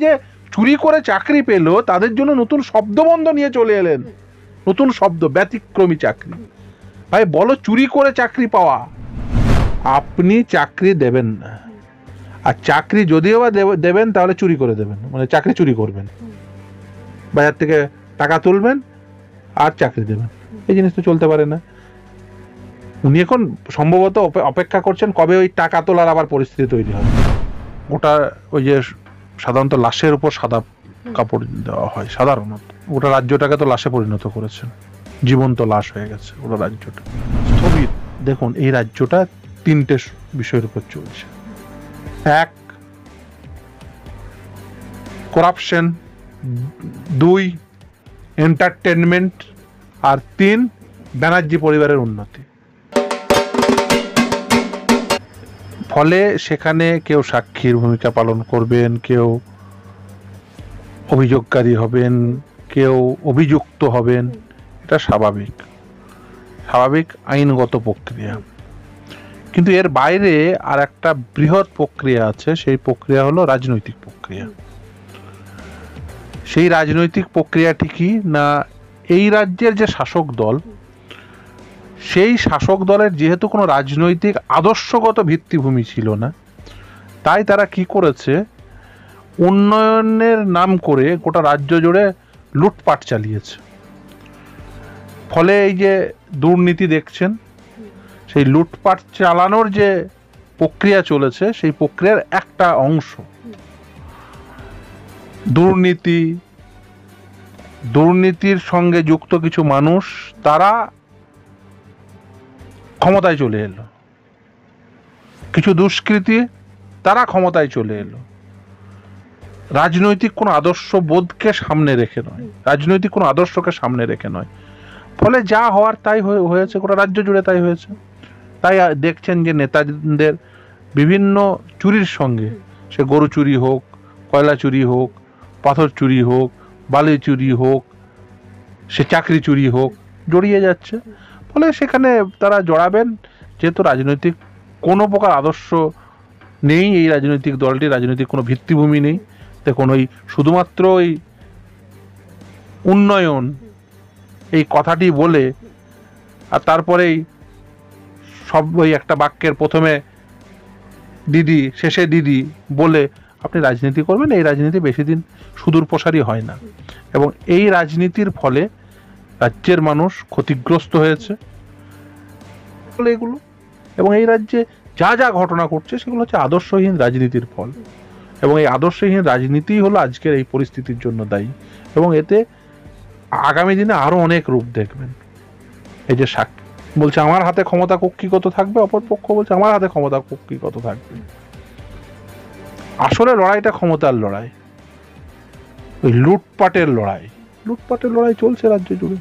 যে চুরি করে চাকরি পেল তাদের জন্য নতুন শব্দবন্ধ নিয়ে চলে এলেন, নতুন শব্দ, ব্যতিক্রমী চাকরি। ভাই বলো, চুরি করে চাকরি পাওয়া, আপনি চাকরি দেবেন না, আর চাকরি যদিও বা দেবেন তাহলে চুরি করে দেবেন, মানে চাকরি চুরি করবেন, বাজার থেকে টাকা তুলবেন আর চাকরি দেবেন। এই জিনিস তো চলতে পারে না। উনি এখন সম্ভবত অপেক্ষা করছেন কবে ওই টাকা তোলার আবার পরিস্থিতি তৈরি হবে। ওটা ওই যে সাধারণত লাশের উপর সাদা কাপড় দেওয়া হয় সাধারণত, ওটা রাজ্যটাকে তো লাশে পরিণত করেছেন, জীবন্ত লাশ হয়ে গেছে ওটা রাজ্যটা স্থবির। দেখুন, এই রাজ্যটা তিনটে বিষয়ের উপর চলছে: এক, করাপশন; দুই, এন্টারটেনমেন্ট; আর তিন, ব্যানার্জি পরিবারের উন্নতি। ফলে সেখানে কেউ সাক্ষীর ভূমিকা পালন করবেন, কেউ অভিযোগকারী হবেন, কেউ অভিযুক্ত হবেন। এটা স্বাভাবিক আইনগত প্রক্রিয়া। কিন্তু এর বাইরে আর একটা বৃহৎ প্রক্রিয়া আছে, সেই প্রক্রিয়া হলো রাজনৈতিক প্রক্রিয়া। সেই রাজনৈতিক প্রক্রিয়াটি কি না, এই রাজ্যের যে শাসক দল, সেই শাসক দলের যেহেতু কোনো রাজনৈতিক আদর্শগত ভিত্তিভূমি ছিল না, তাই তারা কি করেছে, উন্নয়নের নাম করে গোটা রাজ্য জুড়ে লুটপাট চালিয়েছে। ফলে এই যে দুর্নীতি দেখছেন, সেই লুটপাট চালানোর যে প্রক্রিয়া চলেছে, সেই প্রক্রিয়ার একটা অংশ দুর্নীতির সঙ্গে যুক্ত কিছু মানুষ, তারা ক্ষমতায় চলে এলো। কিছু দুষ্কৃতী, তারা ক্ষমতায় চলে এলো রাজনৈতিক কোনো আদর্শ বোধকে সামনে রেখে নয়, রাজনৈতিক কোনো আদর্শকে সামনে রেখে নয়। ফলে যা হওয়ার তাই হয়েছে, গোটা রাজ্য জুড়ে তাই হয়েছে। তাই দেখছেন যে নেতাদের বিভিন্ন চুরির সঙ্গে, সে গরু চুরি হোক, কয়লা চুরি হোক, পাথর চুরি হোক, বালি চুরি হোক, সে চাকরি চুরি হোক, জড়িয়ে যাচ্ছে। ফলে সেখানে তারা জড়াবেন, যেহেতু রাজনৈতিক কোনো প্রকার আদর্শ নেই, এই রাজনৈতিক দলটি রাজনৈতিক কোনো ভিত্তিভূমি নেই। দেখুন, ওই শুধুমাত্র ওই উন্নয়ন এই কথাটি বলে, আর তারপরেই সব ওই একটা বাক্যের প্রথমে দিদি শেষে দিদি বলে আপনি রাজনীতি করবেন, এই রাজনীতি বেশি দিন সুদূর প্রসারী হয় না। এবং এই রাজনীতির ফলে রাজ্যের মানুষ ক্ষতিগ্রস্ত হয়েছে এগুলো, এবং এই রাজ্যে যা যা ঘটনা ঘটছে সেগুলো হচ্ছে আদর্শহীন রাজনীতির ফল। এবং এই আদর্শহীন রাজনীতিই হলো আজকের এই পরিস্থিতির জন্য দায়ী। এবং এতে আগামী দিনে আরো অনেক রূপ দেখবেন। এই যে সাক্ষী বলছে আমার হাতে ক্ষমতা কক্ষিগত থাকবে, অপরপক্ষ বলছে আমার হাতে ক্ষমতা কক্ষিগত থাকবে। আসলে লড়াইটা ক্ষমতার লড়াই, ওই লুটপাটের লড়াই চলছে রাজ্য জুড়ে।